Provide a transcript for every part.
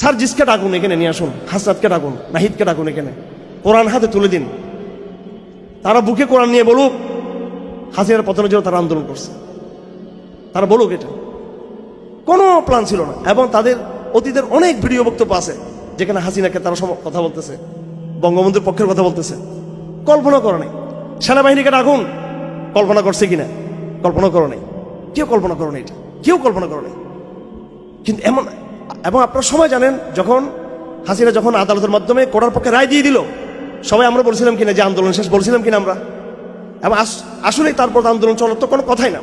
সার্জিসকে ডাকুন, এখানে নিয়ে আসুন, হাসনাতকে ডাকুন, নাহিদকে ডাকুন, এখানে কোরআন হাতে তুলে দিন। তারা বুকে কোরআন নিয়ে বলুক হাসিনার পতনের জন্য তারা আন্দোলন করছে, তারা বলুক। এটা কোনো প্ল্যান ছিল না। এবং তাদের অতীতের অনেক ভিডিও বক্তব্য আছে যেখানে হাসিনাকে তারা কথা বলতেছে, বঙ্গবন্ধুর পক্ষের কথা বলতেছে। কল্পনা করে নাই। সেনাবাহিনীকে ডাকুন, কল্পনা করছে কিনা? কল্পনা করো নাই, কেউ কল্পনা করো নাই, এটা কেউ কল্পনা করো নাই। কিন্তু এমন, এবং আপনারা সবাই জানেন যখন হাসিনা যখন আদালতের মাধ্যমে কোর্টের পক্ষে রায় দিয়ে দিল, সবাই আমরা বলছিলাম কিনা যে আন্দোলন শেষ, বলছিলাম কিনা আমরা? এবং আসলেই তারপর আন্দোলন চলার তো কোনো কথাই না।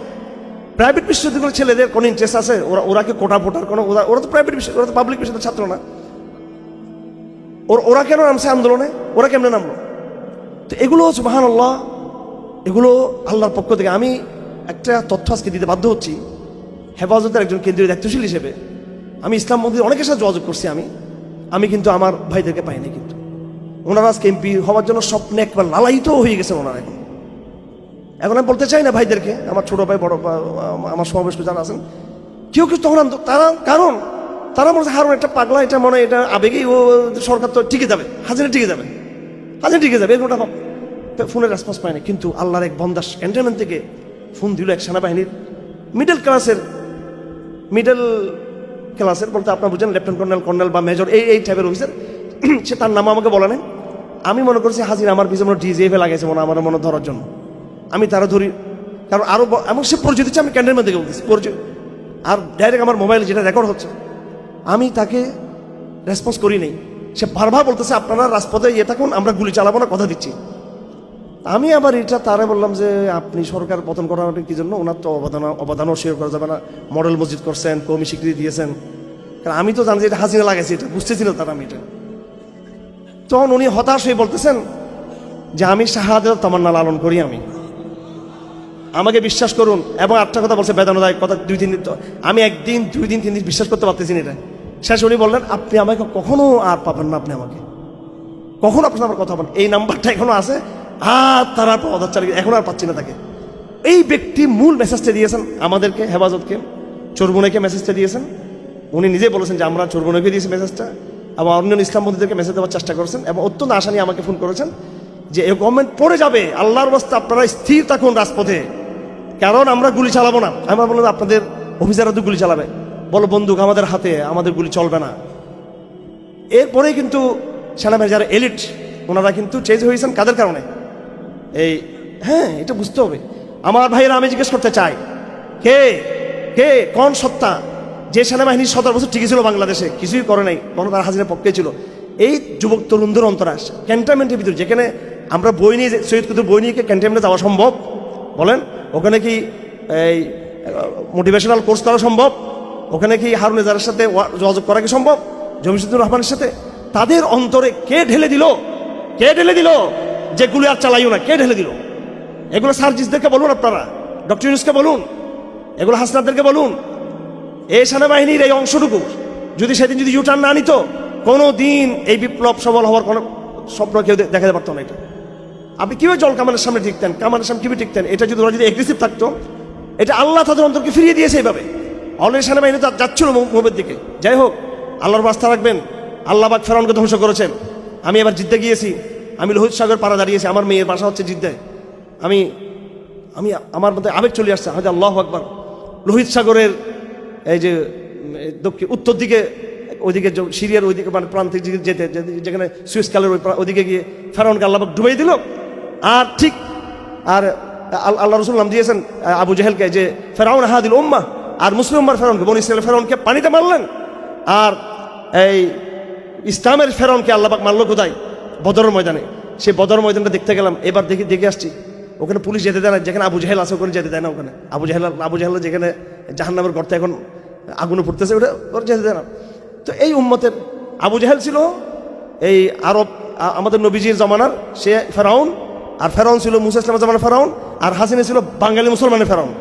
প্রাইভেট বিশ্ববিদ্যালয়ের ছেলেদের কোনো ইন্টারেস্ট আছে? ওরা কি কোটা ভোটার কোনো, ওরা তো প্রাইভেট বিশ্ব, ওরা তো পাবলিক বিশ্ববিদ্যালয়ের ছাত্র না। ওরা কেন নামছে আন্দোলনে? ওরা কেমনে নামলো? তো এগুলো সুবহানাল্লাহ, এগুলো আল্লাহর পক্ষ থেকে। আমি একটা তথ্য আজকে দিতে বাধ্য হচ্ছি। হেফাজতের একজন কেন্দ্রীয় দায়িত্বশীল হিসেবে আমি ইসলাম মন্দির অনেকের সাথে যোগাযোগ করছি। আমি কিন্তু আমার ভাইদেরকে পাইনি। কিন্তু ওনারা আজকে এমপি হওয়ার জন্য স্বপ্নে একবার লালায়িত হয়ে গেছেন ওনারা। এখন আমি বলতে চাই না ভাইদেরকে, আমার ছোট ভাই, বড় আমার সমাবেশ যারা আছেন, কেউ কেউ তখন তারা, কারণ তারা মনে হচ্ছে হারুন একটা পাগলা, এটা মনে হয় এটা আবেগেই ও সরকার তো টিকে যাবে, হাসিনা টিকে যাবে, হাসিনা টিকে যাবে, এরকমটা ফোনের রেসপন্স পায়নি। কিন্তু আল্লাহর এক বন্দাস ক্যান্টনমেন্ট থেকে ফোন দিল এক সেনাবাহিনীর মিডল ক্লাসের বলতে আপনার বুঝেন লেফটেন্যান্ট কর্নেল বা মেজর, এই টাইপের অফিসার। সে তার নাম আমাকে বলে নেই। আমি মনে করছি হাসিনা আমার পিছনে ডিজিএফে লাগাইছে আমার মনে ধরার জন্য। আমি তারা ধরি, কারণ আরো এমন সে পরিচয় দিচ্ছে, আমি ক্যান্টনমেন্ট থেকে বলতেছি পরিচয়, আর ডাইরেক্ট আমার মোবাইলে যেটা রেকর্ড হচ্ছে। আমি তাকে রেসপন্স করি নেই। সে বারবার বলতেছে আপনারা রাজপথে ইয়ে থাকুন, আমরা গুলি চালাবো না, কথা দিচ্ছি। আমি আবার এটা তারা বললাম যে আপনি সরকার পতন করার কি জন্য? ওনার তো অবদানও শেয়ার করা যাবে না। মডেল মসজিদ করছেন, কওমি স্বীকৃতি দিয়েছেন, কারণ আমি তো জানি যে এটা হাসিনা লাগাইছে, এটা বুঝতেছিল তারা। আমি এটা তখন উনি হতাশ হয়ে বলতেছেন যে আমি শাহাদাত তামান্না লালন করি, আমাকে বিশ্বাস করুন। এবং একটা কথা বলছে বেদনাদায়ক কথা, 2-3 দিন, আমি একদিন 2-3 দিন বিশ্বাস করতে পারতেছি না এটা। শেষ উনি বললেন আপনি আমাকে কখনো আর পাবেন না, আপনি আমাকে কখনো আপনার আমার কথা বলেন, এই নাম্বারটা এখনো আছে, আর তারা পদার চালিয়ে এখন আর পাচ্ছি না তাকে। এই ব্যক্তি মূল মেসেজটা দিয়েছেন আমাদেরকে, হেফাজতকে, চরমুনাইকে মেসেজটা দিয়েছেন। উনি নিজে বলেছেন যে আমরা চরমুনাইকে দিয়েছি মেসেজটা, এবং অন্য ইসলামপন্থীদেরকে মেসেজ দেওয়ার চেষ্টা করেছেন, এবং অত্যন্ত আশা নিয়ে আমাকে ফোন করেছেন যে এই গভর্নমেন্ট পড়ে যাবে, আল্লাহর রাস্তায় আপনারা স্থির থাকুন রাজপথে, কারণ আমরা গুলি চালাবো না। আমি বললাম আপনাদের অফিসাররা তো গুলি চালাবে, বলো বন্দুক আমাদের হাতে, আমাদের গুলি চলবে না। এরপরেই কিন্তু সেনাবাহিনী যারা এলিট, ওনারা কিন্তু চেঞ্জ হয়েছেন কাদের কারণে? এই হ্যাঁ, এটা বুঝতে হবে আমার ভাইয়েরা। আমি জিজ্ঞেস করতে চাই, কে কোন সত্তা যে সেনাবাহিনী 17 বছর টিকে ছিল বাংলাদেশে, কিছুই করে নাই, বরং তার হাসিনার পক্ষে ছিল? এই যুবক তরুণদের অন্তরাস ক্যান্টনমেন্টের ভিতরে, যেখানে আমরা বই নিয়ে, সৈয়দ কুতুব বই নিয়ে ক্যান্টনমেন্টে যাওয়া সম্ভব? বলেন, ওখানে কি এই মোটিভেশনাল কোর্স করা সম্ভব? ওখানে কি হারুন এজারের সাথে যোগাযোগ করা কি সম্ভব? জমিসুদ্দুর রহমানের সাথে? তাদের অন্তরে কে ঢেলে দিল যে গুলি আর চালাইও না? কে ঢেলে দিল? এগুলো সার্জিসদেরকে বলুন, আপনারা ডক্টর ইউনূসকে বলুন, এগুলো হাসনাতদেরকে বলুন। এই সেনাবাহিনীর এই অংশটুকু যদি সেদিন যদি ইউটার্ন না নিত, কোনো দিন এই বিপ্লব সফল হওয়ার কোনো স্বপ্ন কেউ দেখাতে পারতো না। এটা আপনি কিভাবে জল কামানের সামনে টিকতেন, কামানের সামনে কিভাবে টিকতেন? এটা যদি ওরা যদি এগ্রেসিভ থাকতো, এটা আল্লাহ তাদের অন্তরকে ফিরিয়ে দিয়েছে এইভাবে। অলরেডি সেনাবাহিনী যাচ্ছিল মুভের দিকে। যাই হোক, আল্লাহর রাস্তা রাখবেন। আল্লাহ পাক ফেরাউনকে ধ্বংস করেছেন। আমি এবার জিদ্দা গিয়েছি, আমি লোহিত সাগর পাড়া দাঁড়িয়েছি, আমার মেয়ের বাসা হচ্ছে জিদ্দায়। আমি আমার মধ্যে আবেগ চলে আসছে, হয়তো আল্লাহু আকবার। লোহিত সাগরের এই যে দক্ষিণ উত্তর দিকে, ওইদিকে সিরিয়ার ওইদিকে মানে প্রান্তিক যেতে, যেখানে সুয়েজ কালের ওইদিকে গিয়ে ফেরাউনকে আল্লাহ পাক ডুবাই দিল। আর ঠিক আর আল্লাহ রসুল নাম দিয়েছেন আবু জেহেলকে যে ফেরাউন হাদিল উম্মাহ, আর মুসলিম উম্মার ফেরাউনকে, বনি ইসরাইলের ফেরাউনকে পানিতে মারলেন। আর এই ইসলামের ফেরাউনকে আল্লাহ পাক মারল কোথায়? বদরের ময়দানে। সেই বদরের ময়দানটা দেখতে গেলাম, এবার দেখে আসছি। ওখানে পুলিশ যেতে দেয় না, যেখানে আবু জেহেল আছে ওখানে যেতে দেয় না। ওখানে আবু জেহেল যেখানে জাহান্নামের গর্তে এখন আগুনে পড়তেছে, ওটা যেতে দেয় না। তো এই উম্মতের আবু জেহেল ছিল এই আরব, আমাদের নবীজির জমানার সে ফেরাউন, আর ফেরাউন ছিল মুসা ইসলামের জমানার ফেরাউন, আর হাসিনা ছিল বাঙালি মুসলমানের ফেরাউন।